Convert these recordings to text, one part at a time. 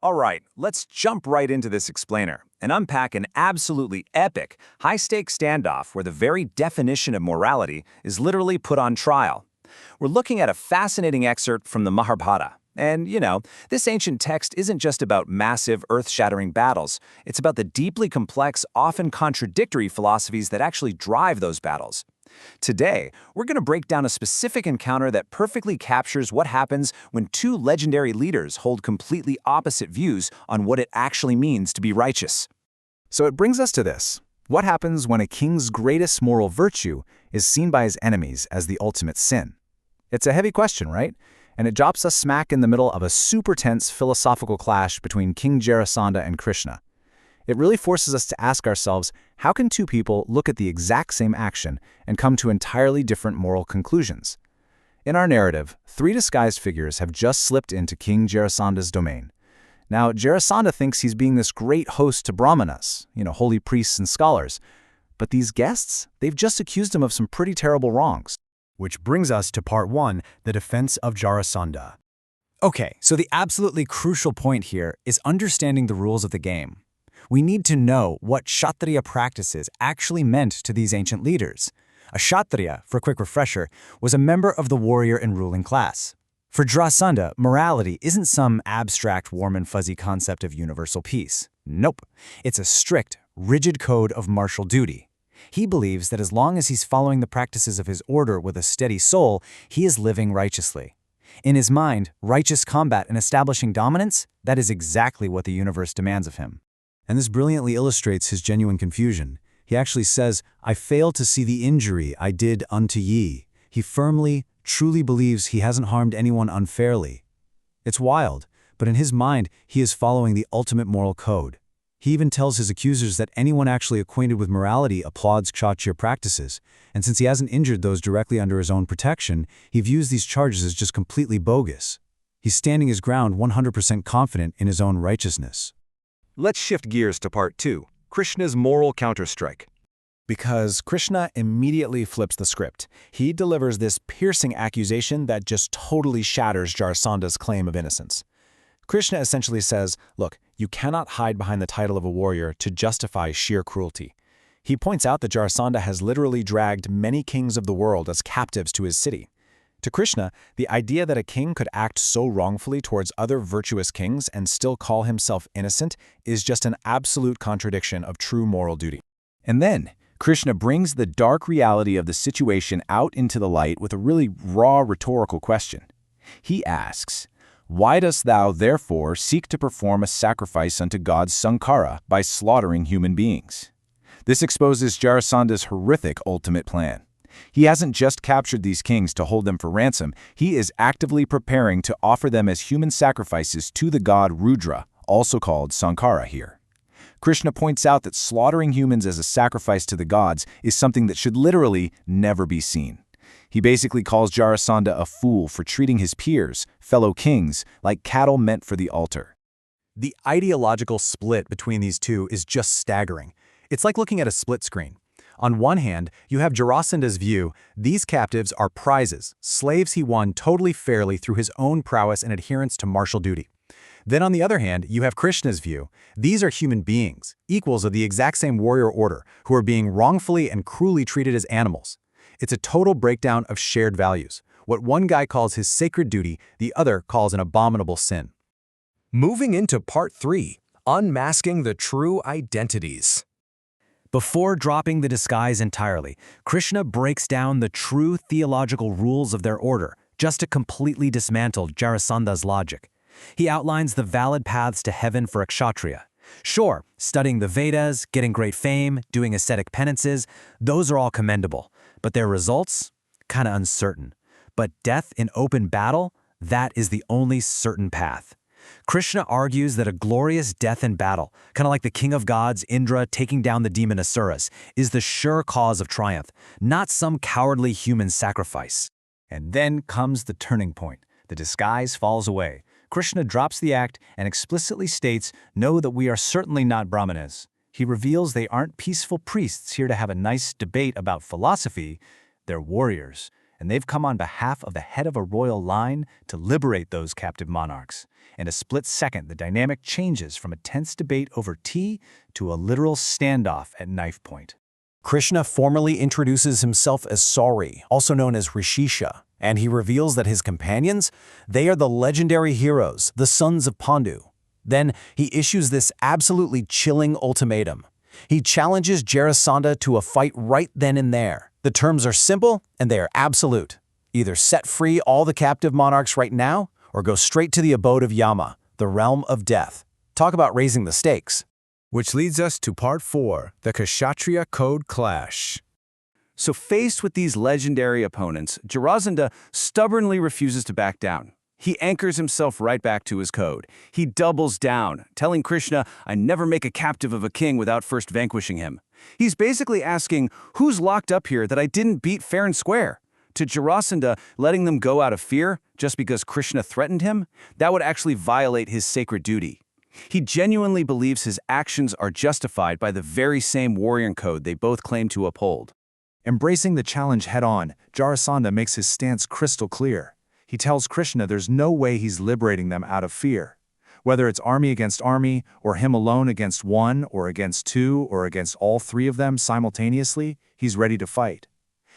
All right, let's jump right into this explainer and unpack an absolutely epic, high-stakes standoff where the very definition of morality is literally put on trial. We're looking at a fascinating excerpt from the Mahabharata. And, this ancient text isn't just about massive, earth-shattering battles. It's about the deeply complex, often contradictory philosophies that actually drive those battles. Today, we're going to break down a specific encounter that perfectly captures what happens when two legendary leaders hold completely opposite views on what it actually means to be righteous. So it brings us to this. What happens when a king's greatest moral virtue is seen by his enemies as the ultimate sin? It's a heavy question, right? And it drops us smack in the middle of a super tense philosophical clash between King Jarasandha and Krishna. It really forces us to ask ourselves, how can two people look at the exact same action and come to entirely different moral conclusions? In our narrative, three disguised figures have just slipped into King Jarasandha's domain. Now, Jarasandha thinks he's being this great host to Brahmanas, holy priests and scholars. But these guests, they've just accused him of some pretty terrible wrongs. Which brings us to part 1, the defense of Jarasandha. Okay, so the absolutely crucial point here is understanding the rules of the game. We need to know what Kshatriya practices actually meant to these ancient leaders. A Kshatriya, for a quick refresher, was a member of the warrior and ruling class. For Jarasandha, morality isn't some abstract, warm and fuzzy concept of universal peace. Nope. It's a strict, rigid code of martial duty. He believes that as long as he's following the practices of his order with a steady soul, he is living righteously. In his mind, righteous combat and establishing dominance, that is exactly what the universe demands of him. And this brilliantly illustrates his genuine confusion. He actually says, "I fail to see the injury I did unto ye." He firmly, truly believes he hasn't harmed anyone unfairly. It's wild, but in his mind, he is following the ultimate moral code. He even tells his accusers that anyone actually acquainted with morality applauds Kshatriya practices, and since he hasn't injured those directly under his own protection, he views these charges as just completely bogus. He's standing his ground 100% confident in his own righteousness. Let's shift gears to part 2, Krishna's moral counterstrike. Because Krishna immediately flips the script. He delivers this piercing accusation that just totally shatters Jarasandha's claim of innocence. Krishna essentially says, look, you cannot hide behind the title of a warrior to justify sheer cruelty. He points out that Jarasandha has literally dragged many kings of the world as captives to his city. To Krishna, the idea that a king could act so wrongfully towards other virtuous kings and still call himself innocent is just an absolute contradiction of true moral duty. And then, Krishna brings the dark reality of the situation out into the light with a really raw rhetorical question. He asks, "Why dost thou therefore seek to perform a sacrifice unto God's Sankara by slaughtering human beings?" This exposes Jarasandha's horrific ultimate plan. He hasn't just captured these kings to hold them for ransom, he is actively preparing to offer them as human sacrifices to the god Rudra, also called Sankara here. Krishna points out that slaughtering humans as a sacrifice to the gods is something that should literally never be seen. He basically calls Jarasandha a fool for treating his peers, fellow kings, like cattle meant for the altar. The ideological split between these two is just staggering. It's like looking at a split screen. On one hand, you have Jarasandha's view, these captives are prizes, slaves he won totally fairly through his own prowess and adherence to martial duty. Then on the other hand, you have Krishna's view, these are human beings, equals of the exact same warrior order, who are being wrongfully and cruelly treated as animals. It's a total breakdown of shared values. What one guy calls his sacred duty, the other calls an abominable sin. Moving into part 3, unmasking the true identities. Before dropping the disguise entirely, Krishna breaks down the true theological rules of their order, just to completely dismantle Jarasandha's logic. He outlines the valid paths to heaven for a Kshatriya. Sure, studying the Vedas, getting great fame, doing ascetic penances, those are all commendable. But their results? Kinda uncertain. But death in open battle? That is the only certain path. Krishna argues that a glorious death in battle, kind of like the king of gods, Indra, taking down the demon Asuras, is the sure cause of triumph, not some cowardly human sacrifice. And then comes the turning point. The disguise falls away. Krishna drops the act and explicitly states, "Know that we are certainly not Brahmanas." He reveals they aren't peaceful priests here to have a nice debate about philosophy. They're warriors. and they've come on behalf of the head of a royal line to liberate those captive monarchs. In a split second, the dynamic changes from a tense debate over tea to a literal standoff at knife point. Krishna formally introduces himself as Sauri, also known as Rishisha, and he reveals that his companions, they are the legendary heroes, the sons of Pandu. Then he issues this absolutely chilling ultimatum. He challenges Jarasandha to a fight right then and there. The terms are simple and they are absolute. Either set free all the captive monarchs right now, or go straight to the abode of Yama, the realm of death. Talk about raising the stakes. Which leads us to Part 4, the Kshatriya Code Clash. So faced with these legendary opponents, Jarasandha stubbornly refuses to back down. He anchors himself right back to his code. He doubles down, telling Krishna, "I never make a captive of a king without first vanquishing him." He's basically asking, who's locked up here that I didn't beat fair and square? To Jarasandha, letting them go out of fear just because Krishna threatened him, that would actually violate his sacred duty. He genuinely believes his actions are justified by the very same warrior code they both claim to uphold. Embracing the challenge head-on, Jarasandha makes his stance crystal clear. He tells Krishna there's no way he's liberating them out of fear. Whether it's army against army, or him alone against one, or against two, or against all three of them simultaneously, he's ready to fight.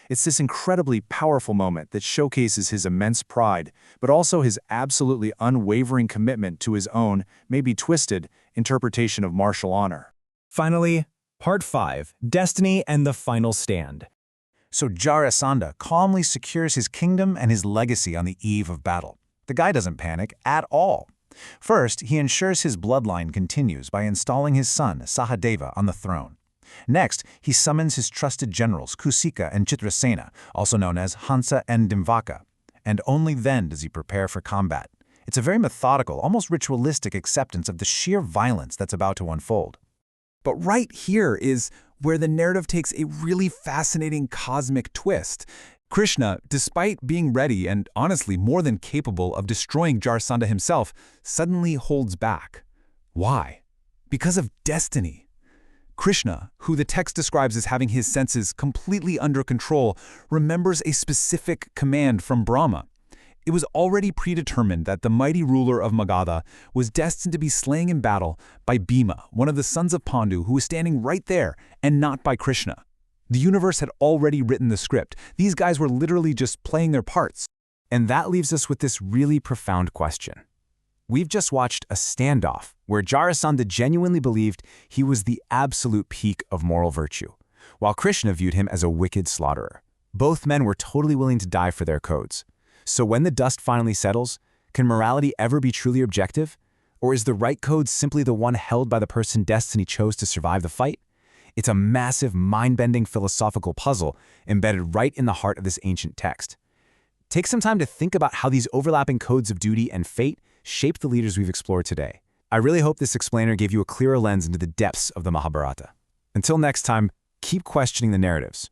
It's this incredibly powerful moment that showcases his immense pride, but also his absolutely unwavering commitment to his own, maybe twisted, interpretation of martial honor. Finally, Part 5, Destiny and the Final Stand. So Jarasandha calmly secures his kingdom and his legacy on the eve of battle. The guy doesn't panic at all. First, he ensures his bloodline continues by installing his son, Sahadeva, on the throne. Next, he summons his trusted generals Kusika and Chitrasena, also known as Hansa and Dimvaka. And only then does he prepare for combat. It's a very methodical, almost ritualistic acceptance of the sheer violence that's about to unfold. But right here is where the narrative takes a really fascinating cosmic twist. Krishna, despite being ready and honestly more than capable of destroying Jarasandha himself, suddenly holds back. Why? Because of destiny. Krishna, who the text describes as having his senses completely under control, remembers a specific command from Brahma. It was already predetermined that the mighty ruler of Magadha was destined to be slain in battle by Bhima, one of the sons of Pandu, who was standing right there, and not by Krishna. The universe had already written the script. These guys were literally just playing their parts. And that leaves us with this really profound question. We've just watched a standoff where Jarasandha genuinely believed he was the absolute peak of moral virtue, while Krishna viewed him as a wicked slaughterer. Both men were totally willing to die for their codes. So when the dust finally settles, can morality ever be truly objective? Or is the right code simply the one held by the person destiny chose to survive the fight? It's a massive, mind-bending philosophical puzzle embedded right in the heart of this ancient text. Take some time to think about how these overlapping codes of duty and fate shape the leaders we've explored today. I really hope this explainer gave you a clearer lens into the depths of the Mahabharata. Until next time, keep questioning the narratives.